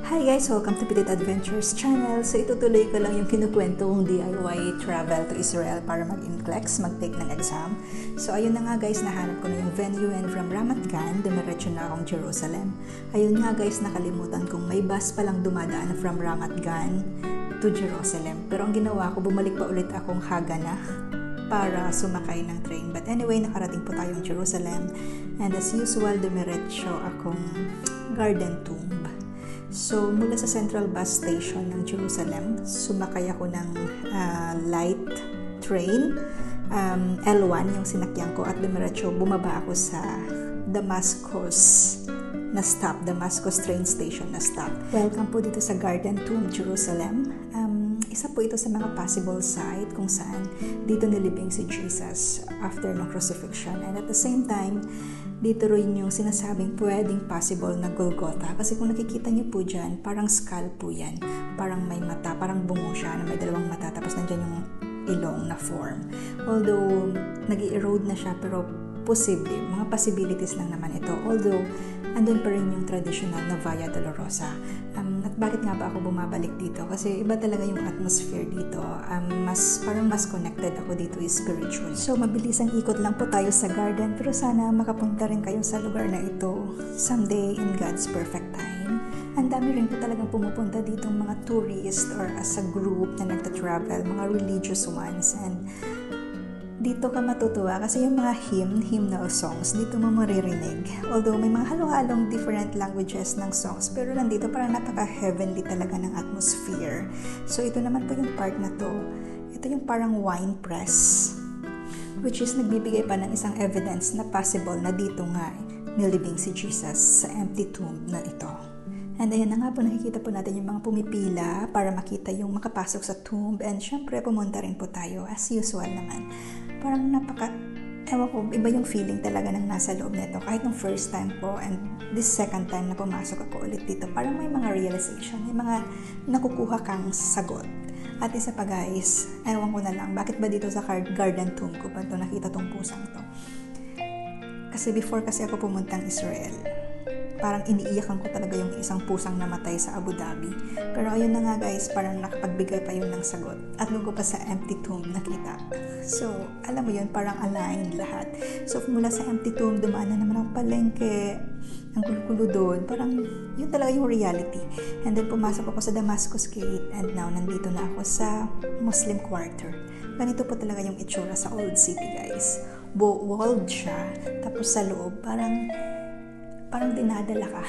Hi guys! Welcome to Petit Adventures channel. So itutuloy ko lang yung kinukwento kong DIY travel to Israel para mag-NCLEX, mag-take ng exam. So ayun na nga guys, nahanap ko na yung venue and from Ramat Gan, dumiretso na akong Jerusalem. Ayun nga guys, nakalimutan kong may bus palang dumadaan from Ramat Gan to Jerusalem. Pero ang ginawa ko, bumalik pa ulit akong Hagana para sumakay ng train. But anyway, nakarating po tayong Jerusalem and as usual, dumiretso akong Garden Tomb. So, mula sa Central Bus Station ng Jerusalem, sumakay ako ng light train, L1 yung sinakyan ko at dumiretso, bumaba ako sa Damascus na stop, Damascus train station na stop. Welcome po dito sa Garden Tomb, Jerusalem. Isa po ito sa mga possible site kung saan dito nilibing si Jesus after ng crucifixion. And at the same time, dito rin yung sinasabing pwedeng possible na Golgotha. Kasi kung nakikita niyo po dyan, parang skull po yan. Parang may mata, parang bungo siya na may dalawang mata. Tapos nandyan yung ilong na form. Although, nag-erode na siya, pero posible. Mga possibilities lang naman ito. Although, andun pa rin yung traditional na Via Dolorosa. At bakit nga ba ako bumabalik dito? Kasi iba talaga yung atmosphere dito. Parang mas connected ako dito is spiritual. So, mabilisang ikot lang po tayo sa garden. Pero sana makapunta rin kayo sa lugar na ito someday in God's perfect time. Ang dami rin po talagang pumupunta dito mga tourist or as a group na nagta-travel, mga religious ones. And dito ka matutuwa kasi yung mga hymnal songs, dito mo maririnig. Although may mga halo-halong different languages ng songs, pero nandito parang napaka-heavenly talaga ng atmosphere. So ito naman po yung part na to. Ito yung parang wine press, which is nagbibigay pa ng isang evidence na possible na dito nga nilibing si Jesus sa empty tomb na ito. And ayan na nga po, nakikita po natin yung mga pumipila para makita yung makapasok sa tomb. And syempre, pumunta rin po tayo as usual naman. Parang ewan ko, iba yung feeling talaga ng nasa loob nito. Kahit nung first time po and this second time na pumasok ako ulit dito, parang may mga realization, may mga nakukuha kang sagot. At isa pa guys, ewan ko na lang, bakit ba dito sa Garden Tomb ko pa ito nakita tong pusang to? Kasi before kasi ako pumuntang Israel, parang iniiyakan ko talaga yung isang pusang namatay sa Abu Dhabi. Pero ayun na nga guys, parang nakapagbigay pa yun ng sagot. At nung ko pa sa empty tomb nakita. So, alam mo yun, parang aligned lahat. So, mula sa empty tomb, dumaan na naman ang palengke, ang kulo doon. Parang yun talaga yung reality. And then pumasok ako sa Damascus Gate and now nandito na ako sa Muslim Quarter. Ganito po talaga yung itsura sa Old City guys. Walled siya. Tapos sa loob, parang dinadala ka.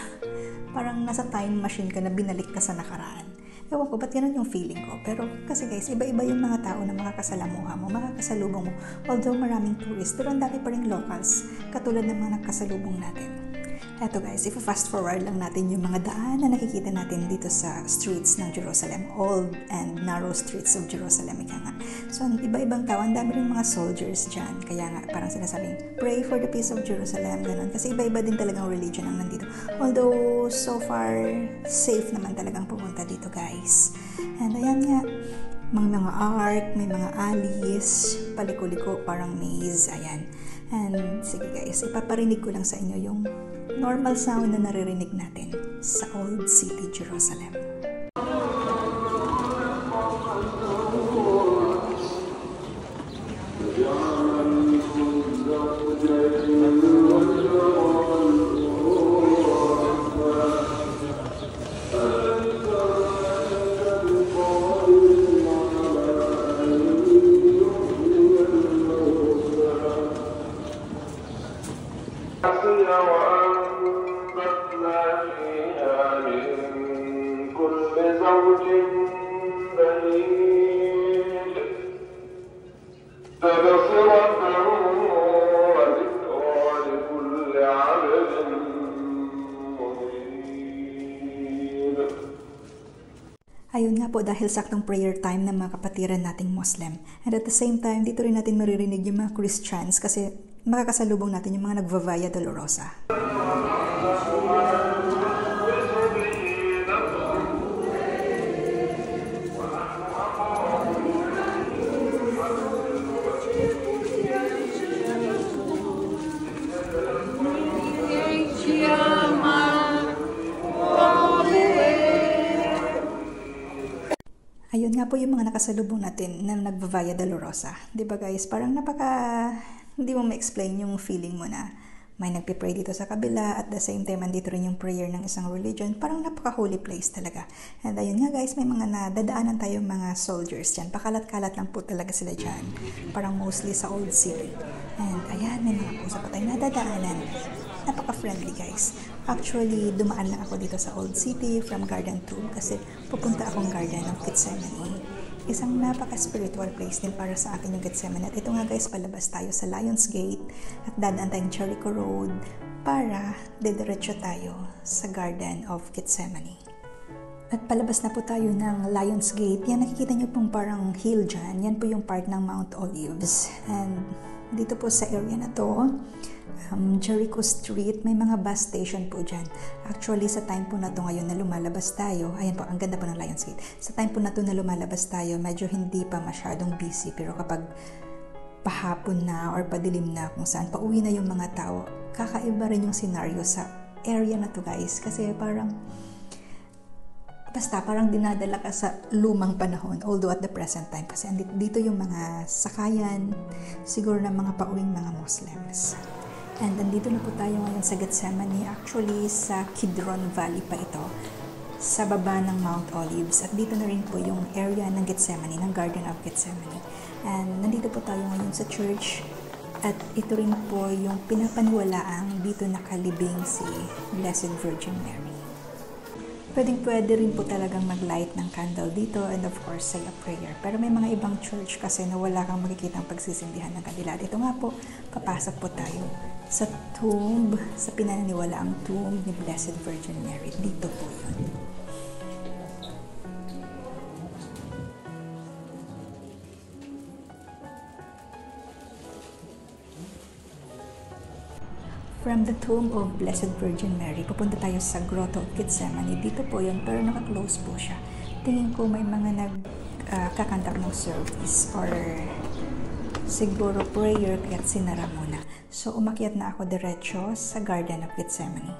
Parang nasa time machine ka na binalik ka sa nakaraan. Ewan ko, ba't ganun yung feeling ko? Pero kasi guys, iba-iba yung mga tao na makakasalamuha mo, makakasalubong mo. Although maraming tourists, pero ang dami pa rin locals, katulad ng mga nagkasalubong natin. Eto guys, if fast forward lang natin yung mga daan na nakikita natin dito sa streets ng Jerusalem, old and narrow streets of Jerusalem, ika nga. So, iba-ibang tao, ang dami rin mga soldiers dyan. Kaya nga, parang sinasabing, pray for the peace of Jerusalem, ganun. Kasi iba-iba din talagang religion ang nandito. Although, so far, safe naman talagang pumunta dito guys. And ayan nga, mga ark, may mga alleys, paliko-liko, parang maze, ayan. And sige guys, ipaparinig ko lang sa inyo yung normal sound na naririnig natin sa Old City, Jerusalem. Ayun nga po, dahil saktong prayer time ng mga kapatiran nating Muslim. And at the same time, dito rin natin maririnig yung mga Christians kasi makakasalubong natin yung mga nagva-Via Dolorosa. Chiama, all the way. Yun nga po yung mga nakasalubong natin na nagva-Via Dolorosa. Diba guys, parang hindi mo ma-explain yung feeling mo na may nagpipray dito sa kabila at the same time andito rin yung prayer ng isang religion. Parang napaka-holy place talaga. And ayun nga guys, may mga nadadaanan tayong mga soldiers dyan. Pakalat-kalat lang po talaga sila dyan. Parang mostly sa Old City. And ayan, may mga pusa pa tayong nadadaanan. Napaka-friendly guys. Actually, dumaan lang ako dito sa Old City from Garden Tomb kasi pupunta akong Garden of Gethsemane. Isang napaka-spiritual place din para sa akin yung Gethsemane. At ito nga guys, palabas tayo sa Lions Gate at dadaan tayong Jericho Road para didiretso tayo sa Garden of Gethsemane. At palabas na po tayo ng Lions Gate. Yan, nakikita nyo pong parang hill dyan. Yan po yung part ng Mount Olives. And dito po sa area na to, Jericho Street, may mga bus station po dyan. Actually, sa time po na to ngayon na lumalabas tayo, ayan po, ang ganda po ng Lions Gate. Sa time po na to na lumalabas tayo, medyo hindi pa masyadong busy. Pero kapag pahapon na or padilim na kung saan pauwi na yung mga tao, kakaiba rin yung scenario sa area na to guys. Kasi parang dinadala ka sa lumang panahon, although at the present time. Kasi dito yung mga sakayan, siguro ng mga pauwing mga Muslims. And nandito na po tayo ngayon sa Gethsemane. Actually, sa Kidron Valley pa ito, sa baba ng Mount Olives. At dito na rin po yung area ng Gethsemane, ng Garden of Gethsemane. And nandito po tayo ngayon sa church. At ito rin po yung pinapaniwalaang dito nakalibing si Blessed Virgin Mary. Pwede rin po talagang mag-light ng candle dito and of course say a prayer. Pero may mga ibang church kasi na wala kang makikitang pagsisindihan ng kandila. Dito nga po, papasok po tayo sa tomb, sa pinaniniwalaang tomb ni Blessed Virgin Mary. Dito po yun. From the tomb of Blessed Virgin Mary, pupunta tayo sa Grotto of Gethsemane. Dito po yun, pero naka-close po siya. Tingin ko may mga nagkakantak ng service or siguro prayer kaya't sinara muna. So, umakyat na ako diretso sa Garden of Gethsemane.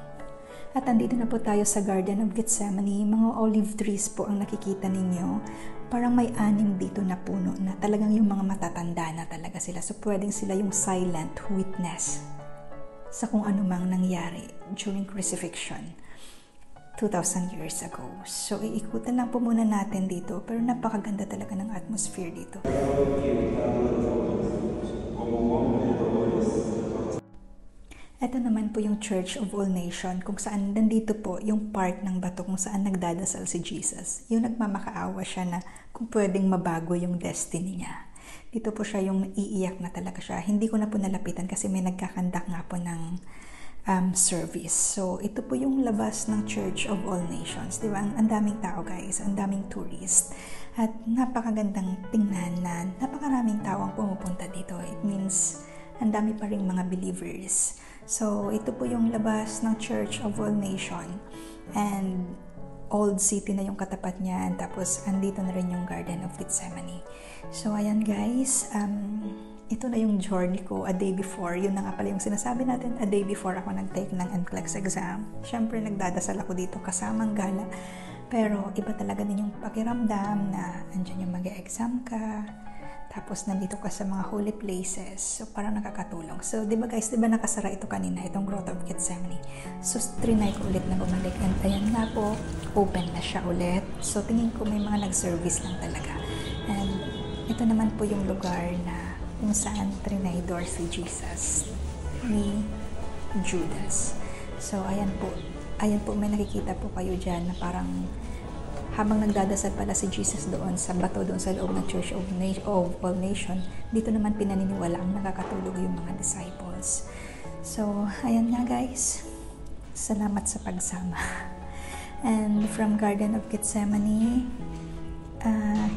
At andito na po tayo sa Garden of Gethsemane. Mga olive trees po ang nakikita ninyo. Parang may 6 dito na puno na talagang yung mga matatanda na talaga sila. So, pwedeng sila yung silent witness sa kung ano mang nangyari during crucifixion 2,000 years ago. So, iikutan lang po muna natin dito, pero napakaganda talaga ng atmosphere dito. Ito naman po yung Church of All Nations, kung saan nandito po yung part ng bato kung saan nagdadasal si Jesus. Yung nagmamakaawa siya na kung pwedeng mabago yung destiny niya. Dito po siya yung iiyak na talaga siya. Hindi ko na po nalapitan kasi may nagkakandak nga po ng service. So, ito po yung labas ng Church of All Nations. Diba? Ang daming tao guys, ang daming tourist. At napakagandang tingnan na napakaraming tao ang pumupunta dito. It means ang dami pa rin mga believers. So, ito po yung labas ng Church of All Nations. And Old City na yung katapat niyan. Tapos, andito na rin yung Garden of Gethsemane. So, ayan guys. Ito na yung journey ko a day before. Yun na nga pala yung sinasabi natin. A day before ako nag-take ng NCLEX exam. Siyempre, nagdadasal ako dito kasamang gala. Pero, iba talaga din yung pakiramdam na andyan yung mag-exam ka. Tapos, nandito ka sa mga holy places. So, parang nakakatulong. So, di ba guys, di ba nakasara ito kanina, itong Grotto of Gethsemane. So, trinay ko ulit na bumalik. And ayan nga po, open na siya ulit. So, tingin ko may mga nag-service lang talaga. And ito naman po yung lugar na kung saan trinidor si Jesus ni Judas. So, ayan po, may nakikita po kayo dyan na parang habang nagdadasal pala si Jesus doon sa bato, doon sa loob ng Church of All Nations, dito naman pinaniniwala ang nakakatulog yung mga disciples. So, ayan nga guys. Salamat sa pagsama. And from Garden of Gethsemane,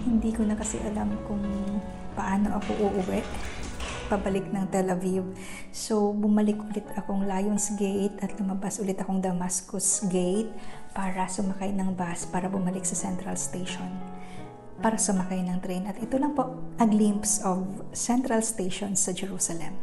hindi ko na kasi alam kung paano ako uuwi pabalik ng Tel Aviv. So, bumalik ulit akong Lions Gate at lumabas ulit akong Damascus Gate para sumakay ng bus para bumalik sa Central Station para sumakay ng train. At ito lang po a glimpse of Central Station sa Jerusalem.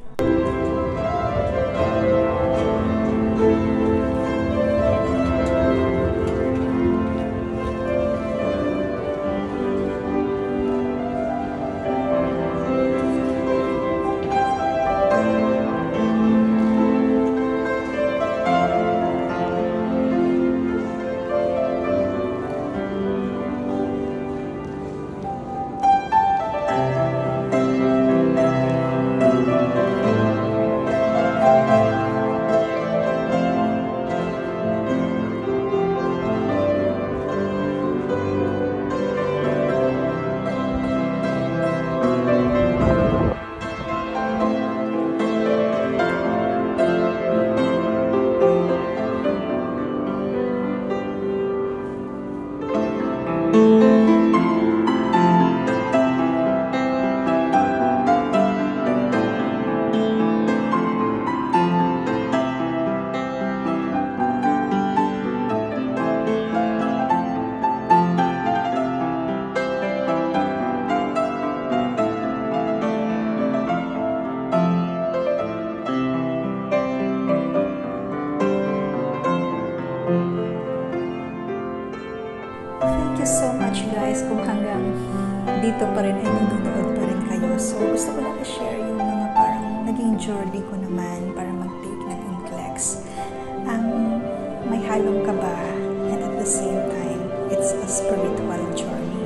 hanggang dito pa rin ay nanonood pa rin kayo. So, gusto ko lang i-share yung mga parang naging journey ko naman para mag-take ng NCLEX. May halong kaba and at the same time, it's a spiritual journey.